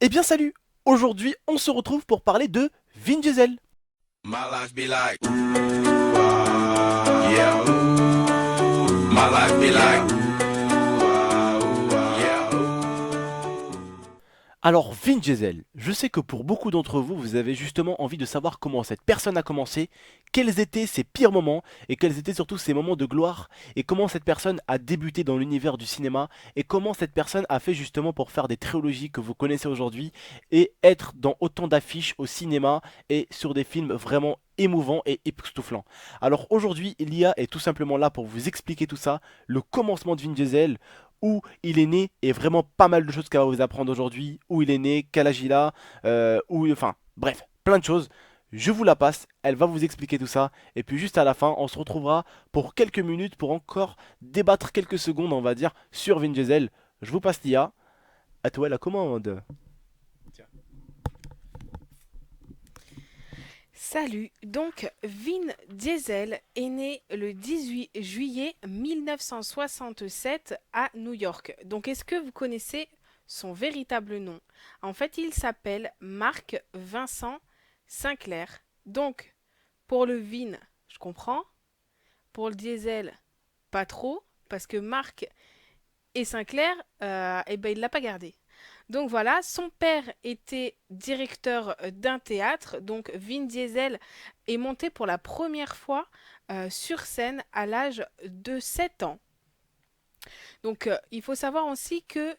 Eh bien salut! Aujourd'hui, on se retrouve pour parler de Vin Diesel. My life be like, yeah. My life be like, yeah. Alors Vin Diesel, je sais que pour beaucoup d'entre vous, vous avez justement envie de savoir comment cette personne a commencé, quels étaient ses pires moments, et quels étaient surtout ses moments de gloire, et comment cette personne a débuté dans l'univers du cinéma, et comment cette personne a fait justement pour faire des trilogies que vous connaissez aujourd'hui, et être dans autant d'affiches au cinéma, et sur des films vraiment émouvants et époustouflants. Alors aujourd'hui, l'IA est tout simplement là pour vous expliquer tout ça, le commencement de Vin Diesel, où il est né et vraiment pas mal de choses qu'elle va vous apprendre aujourd'hui, où il est né, quel âge il a, enfin bref, plein de choses. Je vous la passe, elle va vous expliquer tout ça, et puis juste à la fin, on se retrouvera pour quelques minutes pour encore débattre quelques secondes, on va dire, sur Vin Diesel. Je vous passe l'IA, à toi la commande. Tiens. Salut, donc Vin Diesel est né le 18 juillet 1967 à New York. Donc est-ce que vous connaissez son véritable nom? En fait, il s'appelle Mark Vincent Sinclair. Donc pour le Vin, je comprends. Pour le Diesel, pas trop, parce que Mark et Sinclair, eh ben, il l'a pas gardé. Donc voilà, son père était directeur d'un théâtre, donc Vin Diesel est monté pour la première fois sur scène à l'âge de 7 ans. Donc, il faut savoir aussi que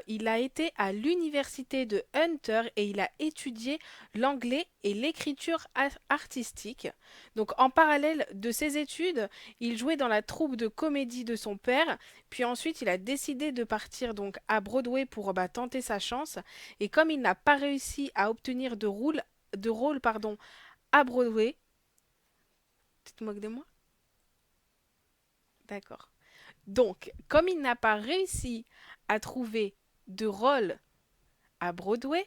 il a été à l'université de Hunter et il a étudié l'anglais et l'écriture artistique. Donc, en parallèle de ses études, il jouait dans la troupe de comédie de son père. Puis ensuite, il a décidé de partir donc à Broadway pour tenter sa chance. Et comme il n'a pas réussi à obtenir de rôle pardon, à Broadway, tu te moques de moi? D'accord. Donc, comme il n'a pas réussi à trouver de rôle à Broadway,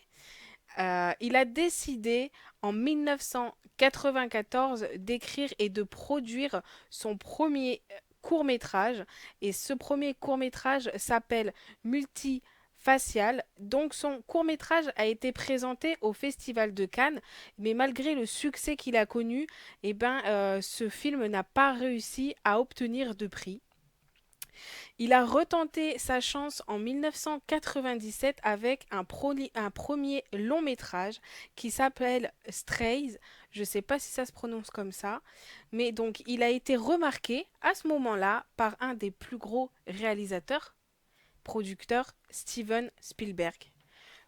il a décidé en 1994 d'écrire et de produire son premier court-métrage. Et ce premier court-métrage s'appelle Multifacial. Donc son court-métrage a été présenté au Festival de Cannes, mais malgré le succès qu'il a connu, ce film n'a pas réussi à obtenir de prix. Il a retenté sa chance en 1997 avec un premier long métrage qui s'appelle Strays. Je ne sais pas si ça se prononce comme ça, mais donc il a été remarqué à ce moment-là par un des plus gros réalisateurs, producteurs, Steven Spielberg.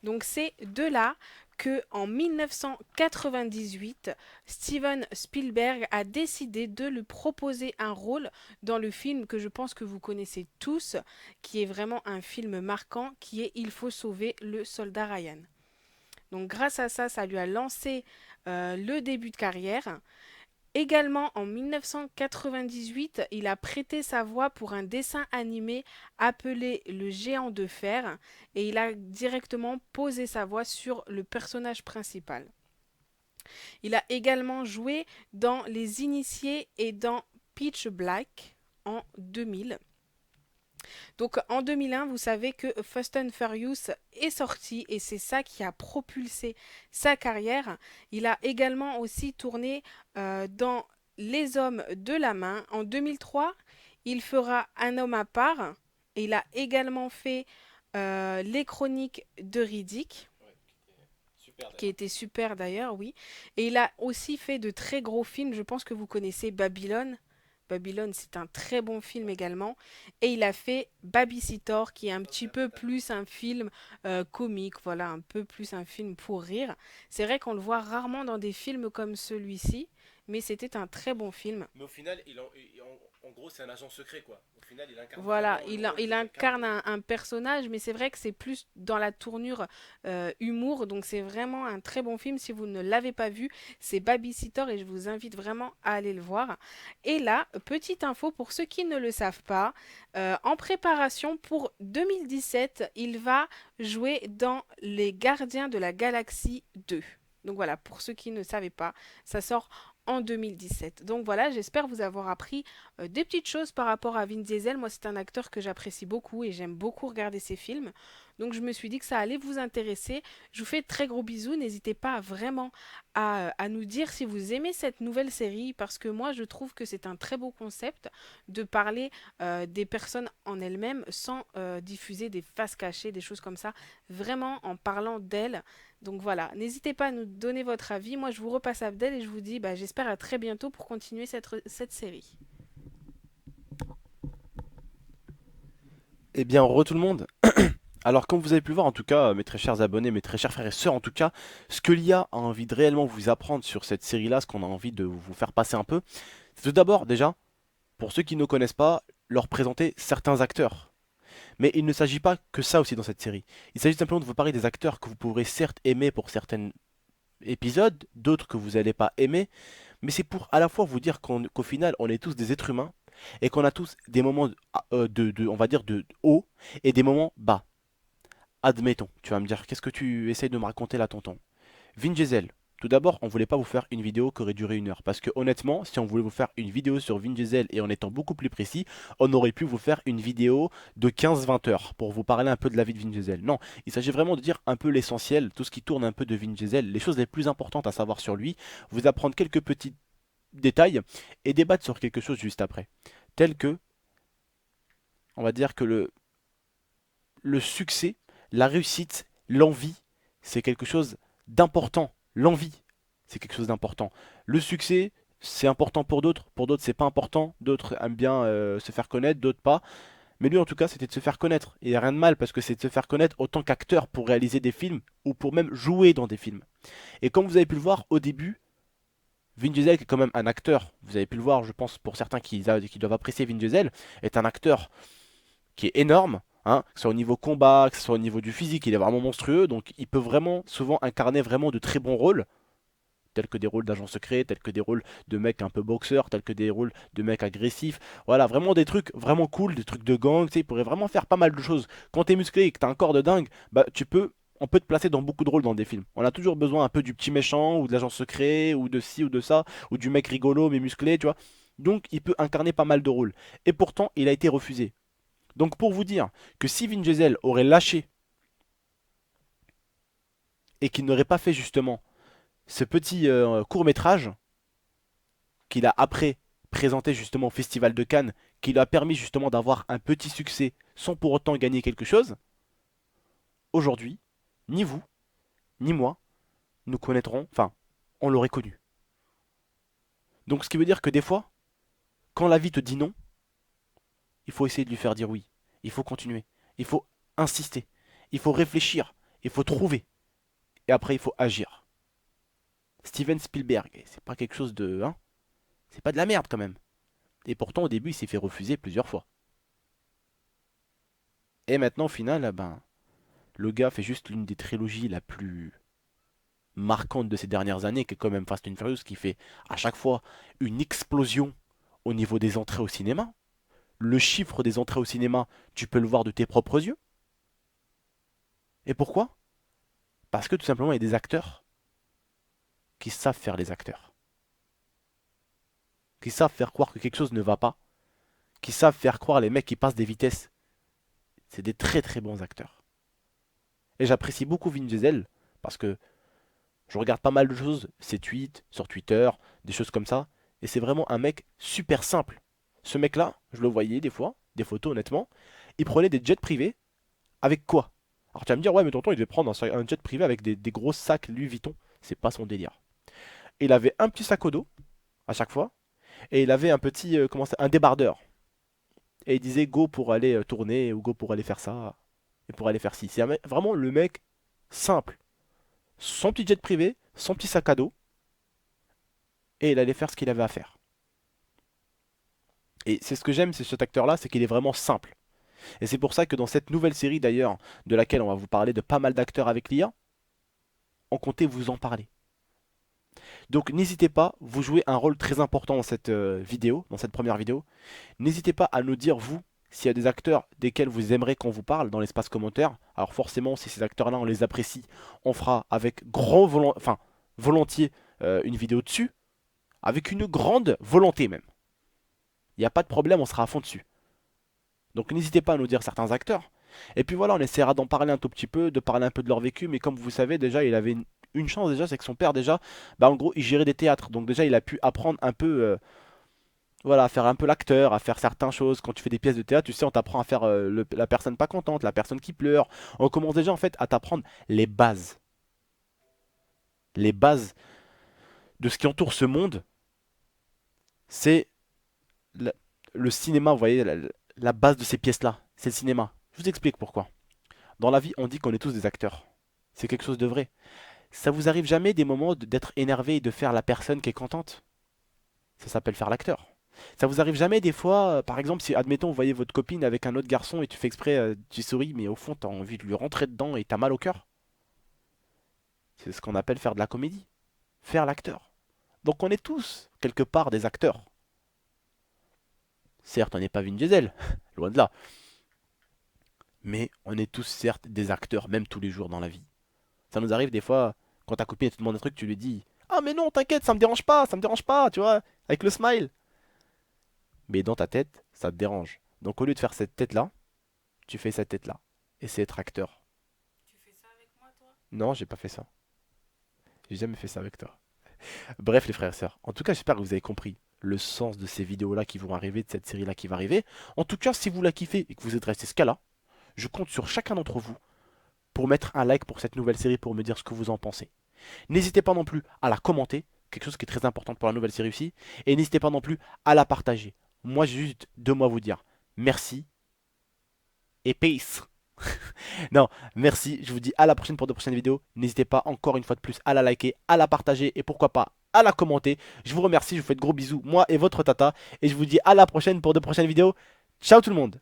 Donc c'est de là que en 1998, Steven Spielberg a décidé de lui proposer un rôle dans le film que je pense que vous connaissez tous, qui est vraiment un film marquant, qui est Il faut sauver le soldat Ryan. Donc grâce à ça, ça lui a lancé le début de carrière. Également en 1998, il a prêté sa voix pour un dessin animé appelé Le Géant de Fer et il a directement posé sa voix sur le personnage principal. Il a également joué dans Les Initiés et dans Pitch Black en 2000. Donc en 2001, vous savez que Fast and Furious est sorti et c'est ça qui a propulsé sa carrière. Il a également aussi tourné dans Les Hommes de la main. En 2003, il fera Un homme à part et il a également fait Les Chroniques de Riddick, Super qui d'ailleurs. était super d'ailleurs, oui. Et il a aussi fait de très gros films. Je pense que vous connaissez Babylone. Babylone, c'est un très bon film également. Et il a fait Babysitter, qui est un petit peu plus un film comique, voilà, un peu plus un film pour rire. C'est vrai qu'on le voit rarement dans des films comme celui-ci, mais c'était un très bon film. Mais au final, en gros, c'est un agent secret quoi. Au final, il incarne Voilà, vraiment le il, rôle de il quelqu'un incarne de. un personnage, mais c'est vrai que c'est plus dans la tournure humour, donc c'est vraiment un très bon film. Si vous ne l'avez pas vu, c'est Babysitter et je vous invite vraiment à aller le voir. Et là, petite info pour ceux qui ne le savent pas, en préparation pour 2017, il va jouer dans Les Gardiens de la Galaxie 2. Donc voilà, pour ceux qui ne savaient pas, ça sort en 2017. Donc voilà, j'espère vous avoir appris des petites choses par rapport à Vin Diesel. Moi, c'est un acteur que j'apprécie beaucoup et j'aime beaucoup regarder ses films. Donc je me suis dit que ça allait vous intéresser. Je vous fais de très gros bisous. N'hésitez pas vraiment à nous dire si vous aimez cette nouvelle série parce que moi je trouve que c'est un très beau concept de parler des personnes en elles-mêmes sans diffuser des faces cachées, des choses comme ça, vraiment en parlant d'elles. Donc voilà, n'hésitez pas à nous donner votre avis. Moi je vous repasse Abdel et je vous dis bah, j'espère à très bientôt pour continuer cette série. Eh bien, re tout le monde. Alors, comme vous avez pu le voir, en tout cas, mes très chers abonnés, mes très chers frères et sœurs, en tout cas, ce que l'IA a envie de réellement vous apprendre sur cette série-là, ce qu'on a envie de vous faire passer un peu, c'est tout d'abord, déjà, pour ceux qui ne connaissent pas, leur présenter certains acteurs. Mais il ne s'agit pas que ça aussi dans cette série. Il s'agit simplement de vous parler des acteurs que vous pourrez certes aimer pour certains épisodes, d'autres que vous n'allez pas aimer, mais c'est pour à la fois vous dire qu'au final, on est tous des êtres humains et qu'on a tous des moments on va dire, de haut et des moments bas. Admettons, tu vas me dire, qu'est-ce que tu essayes de me raconter là, tonton? Vin Diesel. Tout d'abord, on voulait pas vous faire une vidéo qui aurait duré 1 heure. Parce que honnêtement, si on voulait vous faire une vidéo sur Vin Diesel et en étant beaucoup plus précis, on aurait pu vous faire une vidéo de 15-20 heures pour vous parler un peu de la vie de Vin Diesel. Non, il s'agit vraiment de dire un peu l'essentiel, tout ce qui tourne un peu de Vin Diesel, les choses les plus importantes à savoir sur lui, vous apprendre quelques petits détails et débattre sur quelque chose juste après. Tel que, on va dire que le succès, la réussite, l'envie, c'est quelque chose d'important. L'envie, c'est quelque chose d'important. Le succès, c'est important pour d'autres c'est pas important, d'autres aiment bien se faire connaître, d'autres pas. Mais lui en tout cas c'était de se faire connaître. Et il n'y a rien de mal parce que c'est de se faire connaître autant qu'acteur pour réaliser des films ou pour même jouer dans des films. Et comme vous avez pu le voir au début, Vin Diesel qui est quand même un acteur, vous avez pu le voir je pense pour certains qui doivent apprécier Vin Diesel, est un acteur qui est énorme, hein, que ce soit au niveau combat, que ce soit au niveau du physique, il est vraiment monstrueux, donc il peut vraiment souvent incarner vraiment de très bons rôles, tels que des rôles d'agent secret, tels que des rôles de mec un peu boxeur, tels que des rôles de mec agressif, voilà, vraiment des trucs vraiment cool, des trucs de gang, tu sais, il pourrait vraiment faire pas mal de choses. Quand t'es musclé et que t'as un corps de dingue, bah on peut te placer dans beaucoup de rôles dans des films. On a toujours besoin un peu du petit méchant, ou de l'agent secret, ou de ci ou de ça, ou du mec rigolo mais musclé, tu vois. Donc il peut incarner pas mal de rôles. Et pourtant, il a été refusé. Donc pour vous dire que si Vin Diesel aurait lâché et qu'il n'aurait pas fait justement ce petit court métrage qu'il a après présenté justement au Festival de Cannes, qui lui a permis justement d'avoir un petit succès sans pour autant gagner quelque chose, aujourd'hui, ni vous, ni moi, nous connaîtrons, enfin, on l'aurait connu. Donc ce qui veut dire que des fois, quand la vie te dit non, il faut essayer de lui faire dire oui. Il faut continuer. Il faut insister. Il faut réfléchir. Il faut trouver. Et après, il faut agir. Steven Spielberg, c'est pas quelque chose de... Hein, c'est pas de la merde quand même. Et pourtant, au début, il s'est fait refuser plusieurs fois. Et maintenant, au final, ben, le gars fait juste l'une des trilogies la plus marquante de ces dernières années, qui est quand même Fast and Furious, qui fait à chaque fois une explosion au niveau des entrées au cinéma. Le chiffre des entrées au cinéma, tu peux le voir de tes propres yeux. Et pourquoi? Parce que tout simplement, il y a des acteurs qui savent faire les acteurs. Qui savent faire croire que quelque chose ne va pas. Qui savent faire croire les mecs qui passent des vitesses. C'est des très très bons acteurs. Et j'apprécie beaucoup Vin Diesel parce que je regarde pas mal de choses, ses tweets, sur Twitter, des choses comme ça. Et c'est vraiment un mec super simple. Ce mec-là, je le voyais des fois, des photos honnêtement, il prenait des jets privés avec quoi? Alors tu vas me dire, ouais, mais tonton, il devait prendre un jet privé avec des gros sacs Louis Vuitton. C'est pas son délire. Et il avait un petit sac au dos, à chaque fois, et il avait un petit, un débardeur. Et il disait go pour aller tourner, ou go pour aller faire ça, et pour aller faire ci. C'est vraiment le mec simple. Son petit jet privé, son petit sac à dos, et il allait faire ce qu'il avait à faire. Et c'est ce que j'aime, c'est cet acteur-là, c'est qu'il est vraiment simple. Et c'est pour ça que dans cette nouvelle série d'ailleurs, de laquelle on va vous parler de pas mal d'acteurs avec l'IA, on comptait vous en parler. Donc n'hésitez pas, vous jouez un rôle très important dans cette vidéo, dans cette première vidéo. N'hésitez pas à nous dire, vous, s'il y a des acteurs desquels vous aimeriez qu'on vous parle dans l'espace commentaire. Alors forcément, si ces acteurs-là, on les apprécie, on fera avec volontiers une vidéo dessus, avec une grande volonté même. Il n'y a pas de problème, on sera à fond dessus. Donc n'hésitez pas à nous dire certains acteurs. Et puis voilà, on essaiera d'en parler un tout petit peu, de parler un peu de leur vécu, mais comme vous savez déjà, il avait une chance déjà, c'est que son père déjà, bah en gros, il gérait des théâtres, donc déjà il a pu apprendre un peu, voilà, à faire un peu l'acteur, à faire certaines choses. Quand tu fais des pièces de théâtre, tu sais, on t'apprend à faire la personne pas contente, la personne qui pleure. On commence déjà en fait à t'apprendre les bases de ce qui entoure ce monde, c'est la- le cinéma, vous voyez, la base de ces pièces-là, c'est le cinéma. Je vous explique pourquoi. Dans la vie, on dit qu'on est tous des acteurs. C'est quelque chose de vrai. Ça vous arrive jamais des moments d'être énervé et de faire la personne qui est contente? Ça s'appelle faire l'acteur. Ça vous arrive jamais des fois, par exemple, si admettons vous voyez votre copine avec un autre garçon et tu fais exprès, tu souris, mais au fond t'as envie de lui rentrer dedans et t'as mal au cœur? C'est ce qu'on appelle faire de la comédie, faire l'acteur. Donc on est tous quelque part des acteurs. Certes, on n'est pas Vin Diesel, loin de là, mais on est tous certes des acteurs, même tous les jours dans la vie. Ça nous arrive des fois, quand ta copine te demande un truc, tu lui dis ah mais non, t'inquiète, ça me dérange pas, tu vois, avec le smile. Mais dans ta tête, ça te dérange. Donc au lieu de faire cette tête-là, tu fais cette tête-là. Et c'est être acteur. Tu fais ça avec moi, toi? Non, j'ai pas fait ça. J'ai jamais fait ça avec toi. Bref, les frères et sœurs. En tout cas, j'espère que vous avez compris le sens de ces vidéos-là qui vont arriver, de cette série-là qui va arriver. En tout cas, si vous la kiffez et que vous êtes resté ce cas-là, je compte sur chacun d'entre vous pour mettre un like pour cette nouvelle série, pour me dire ce que vous en pensez. N'hésitez pas non plus à la commenter, quelque chose qui est très important pour la nouvelle série aussi. Et n'hésitez pas non plus à la partager. Moi, j'ai juste deux mots à vous dire. Merci et peace. Non, merci. Je vous dis à la prochaine pour de prochaines vidéos. N'hésitez pas encore une fois de plus à la liker, à la partager et pourquoi pas à la commenter. Je vous remercie, je vous fais de gros bisous, moi et votre tata. Et je vous dis à la prochaine pour de prochaines vidéos. Ciao tout le monde.